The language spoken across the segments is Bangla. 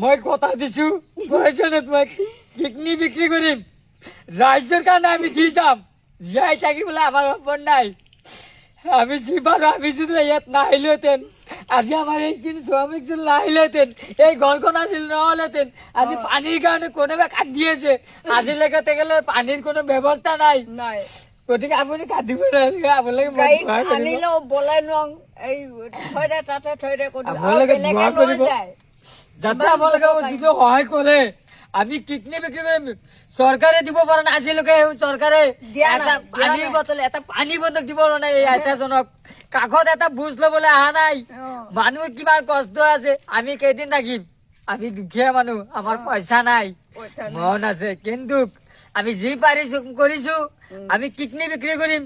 মই কথা দিছো প্রয়োজনে তোমাক কিডনি বিক্রি করিম রাজ্যের কারণে আমি দি যাম যাই থাকি বলে আমার ব্যাপার নাই আমি জি পারো আমি যদি ইয়াত না আইলেতেন আজি আমার এই কিন্তু শ্রমিক যদি না আইলেতেন এই ঘরখন আসিল না হলেতেন আজি পানির কারণে কোনো কাট দিয়েছে আজি লেগাতে গেলে পানির কোনো ব্যবস্থা নাই নাই গতিকে আপুনি কাটিব নালাগে আপোনালোকে আনিলেও বলাই নোৱাৰো এই থৈ দে তাতে থৈ দে আপোনালোকে দোৱা কৰিব যাতে আপোনালোকে যিটো সহায় কৰে আমি কিডনি বিক্ৰী কৰিম চৰকাৰে দিব পৰা নাই আজিলৈকে চৰকাৰে পানীৰ বটল এটা পানী বটল দিব পৰা নাই এই আইতাজনক কাষত এটা বুজ লবলৈ অহা নাই মানুহ কিমান কষ্ট আছে আমি কেইদিন থাকিম আমি দুখীয়া মানুহ আমাৰ পইচা নাই মন আছে কিন্তু আমি যি পাৰিছো কৰিছো আমি কিডনি বিক্ৰী কৰিম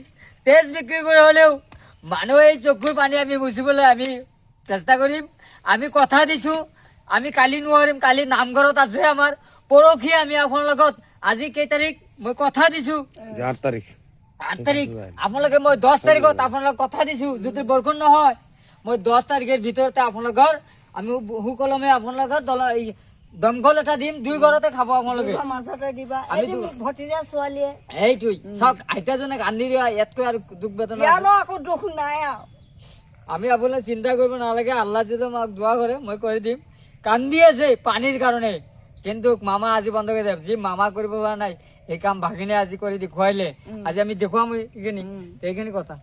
তেজ বিক্ৰী কৰি হলেও মানুহ এই চকুৰ পানী আমি মুচিবলৈ আমি চেষ্টা কৰিম আমি কথা দিছো আমি কালি নোৱাৰিম কালি নামঘৰত আছে আমাৰ পৰহি আমি আপোনাৰ লগত আজি কেই তাৰিখ মই কথা দিছো 8 তাৰিখ আপোনালোকে মই 10 তাৰিখত আপোনালোক কথা দিছো যদি বৰষুণ নহয় মই 10 তাৰিখৰ ভিতৰতে আপোনালোকৰ আমি সুকলমে আপোনালোকৰ দমকল এটা দিম 2 ঘৰতে খাব আপোনালোকে মাজতে দিবা এই ভতিজা ছোৱালীয়ে এইটোই সব আইতাজনে কান্দি দিয়া ইয়াতকৈ আৰু দুখ বেদনা ইয়ালো আকৌ দুখ নাই আমি আপোনাক চিন্তা কৰিব নালাগে আল্লাহ যদি আমাক দোয়া কৰে মই কৰি দিম কান্দি আছে পানীৰ কাৰণে কিন্তু মামা আজি বন্ধ কৰি দিব যি মামা কৰিব পৰা নাই এই কাম ভাগিনে আজি কৰি দেখুৱাইলে আজি আমি দেখুৱাম এইখিনি কথা